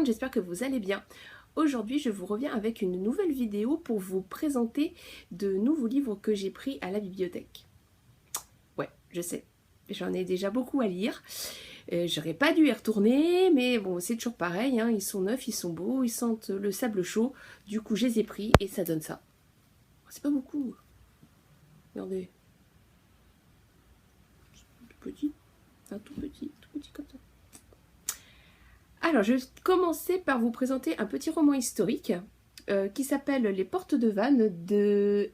j'espère que vous allez bien. Aujourd'hui, je vous reviens avec une nouvelle vidéo pour vous présenter de nouveaux livres que j'ai pris à la bibliothèque. Ouais, je sais, j'en ai déjà beaucoup à lire. J'aurais pas dû y retourner, mais bon, c'est toujours pareil, hein, ils sont neufs, ils sont beaux, ils sentent le sable chaud. Du coup, je les ai pris et ça donne ça. C'est pas beaucoup. Regardez. Tout petit, tout petit comme ça. Alors, je vais commencer par vous présenter un petit roman historique qui s'appelle Les Portes de Vannes de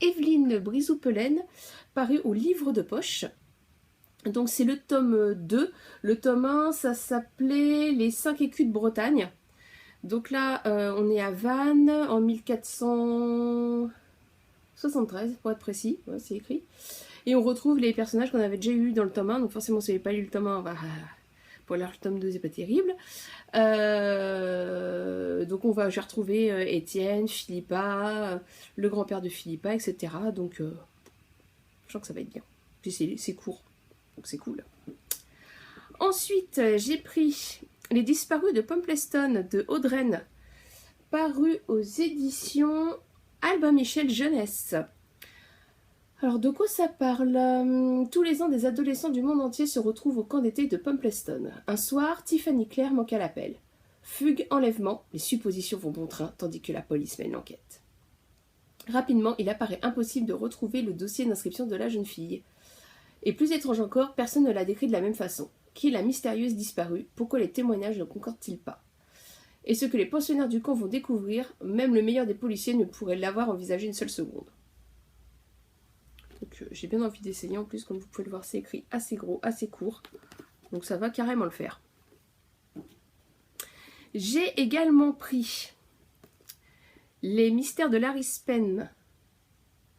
Evelyne Brizoux-Pelaine, paru au Livre de Poche. Donc, c'est le tome 2. Le tome 1, ça s'appelait Les 5 écus de Bretagne. Donc là, on est à Vannes en 1473, pour être précis. Ouais, c'est écrit. Et on retrouve les personnages qu'on avait déjà eu dans le tome 1. Donc forcément, si vous n'avez pas lu le tome 1, bah, pour le tome 2, c'est pas terrible. Donc je vais retrouver Étienne, Philippa, le grand-père de Philippa, etc. Donc je sens que ça va être bien. Puis c'est court, donc c'est cool. Ensuite, j'ai pris Les Disparus de Pompleston de Audreyne, paru aux éditions Albin Michel Jeunesse. Alors, de quoi ça parle? Tous les ans, des adolescents du monde entier se retrouvent au camp d'été de Pompleston. Un soir, Tiffany Claire manque à l'appel. Fugue, enlèvement, les suppositions vont bon train, tandis que la police mène l'enquête. Rapidement, il apparaît impossible de retrouver le dossier d'inscription de la jeune fille. Et plus étrange encore, personne ne l'a décrit de la même façon. Qui est la mystérieuse disparue? Pourquoi les témoignages ne concordent-ils pas? Et ce que les pensionnaires du camp vont découvrir, même le meilleur des policiers ne pourrait l'avoir envisagé une seule seconde. Donc j'ai bien envie d'essayer. En plus, comme vous pouvez le voir, c'est écrit assez gros, assez court. Donc ça va carrément le faire. J'ai également pris Les Mystères de Laris Penn,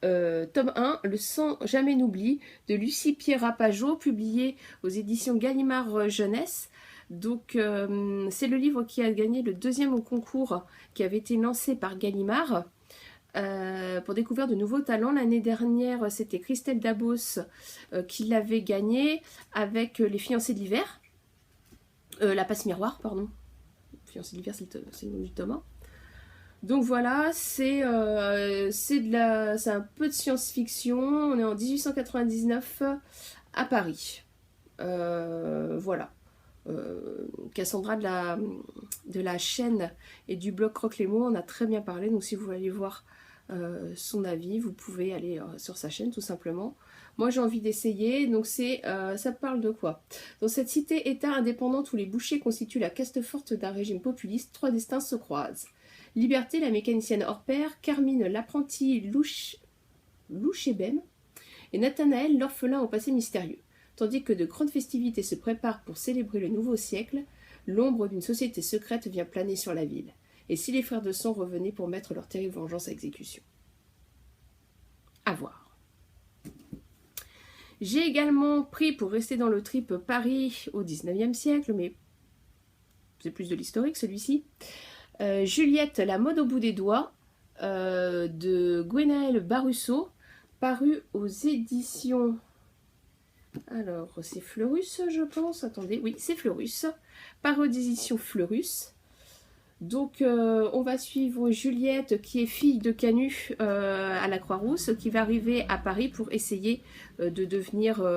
tome 1, Le sang jamais n'oublie, de Lucie Pierre-Rapajot, publié aux éditions Gallimard Jeunesse. Donc c'est le livre qui a gagné le 2e au concours qui avait été lancé par Gallimard. Pour découvrir de nouveaux talents. L'année dernière, c'était Christelle Dabos qui l'avait gagné avec Les Fiancés d'hiver. La passe miroir, pardon. Fiancés d'hiver, c'est le nom du tome 1. Donc voilà, c'est un peu de science-fiction. On est en 1899 à Paris. Voilà. Cassandra de la chaîne et du blog Croque les mots en a très bien parlé. Donc si vous voulez aller voir son avis, vous pouvez aller sur sa chaîne tout simplement. Moi j'ai envie d'essayer. Donc ça parle de quoi? Dans cette cité-état indépendante où les bouchers constituent la caste forte d'un régime populiste, 3 destins se croisent. Liberté, la mécanicienne hors pair, Carmine, l'apprenti louchébem, et Nathanaël, l'orphelin au passé mystérieux. Tandis que de grandes festivités se préparent pour célébrer le nouveau siècle, l'ombre d'une société secrète vient planer sur la ville. Et si les frères de sang revenaient pour mettre leur terrible vengeance à exécution? À voir. J'ai également pris, pour rester dans le trip, Paris au 19e siècle, mais c'est plus de l'historique celui-ci. Juliette, la mode au bout des doigts, de Gwenaëlle Barusso, paru aux éditions... Alors, c'est Fleurus, je pense. Attendez, oui, c'est Fleurus. Paru aux éditions Fleurus. Donc, on va suivre Juliette, qui est fille de Canut à la Croix-Rousse, qui va arriver à Paris pour essayer de devenir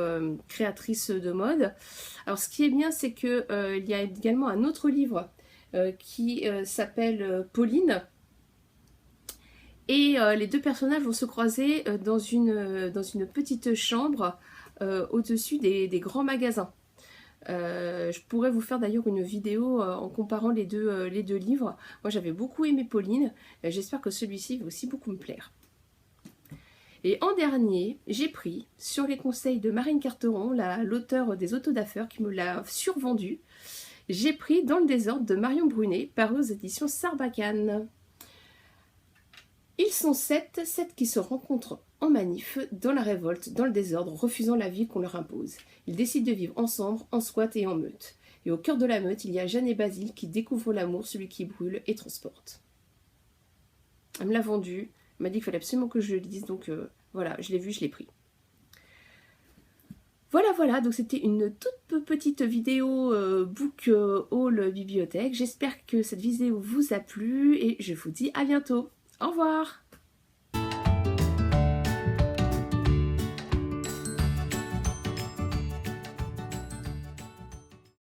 créatrice de mode. Alors, ce qui est bien, c'est qu'il y a également un autre livre qui s'appelle Pauline. Et les deux personnages vont se croiser dans une petite chambre au-dessus des grands magasins. Je pourrais vous faire d'ailleurs une vidéo en comparant les deux livres. Moi j'avais beaucoup aimé Pauline, j'espère que celui-ci va aussi beaucoup me plaire. Et en dernier, j'ai pris, sur les conseils de Marine Carteron, l'auteure des Autodafeurs qui me l'a survendu, j'ai pris Dans le désordre de Marion Brunet, paru aux éditions Sarbacane. Ils sont 7 qui se rencontrent en manif, dans la révolte, dans le désordre, refusant la vie qu'on leur impose. Ils décident de vivre ensemble, en squat et en meute. Et au cœur de la meute, il y a Jeanne et Basile qui découvrent l'amour, celui qui brûle et transporte. Elle me l'a vendu, elle m'a dit qu'il fallait absolument que je le lise, donc voilà, je l'ai vu, je l'ai pris. Voilà, donc c'était une toute petite vidéo book haul bibliothèque. J'espère que cette vidéo vous a plu et je vous dis à bientôt. Au revoir!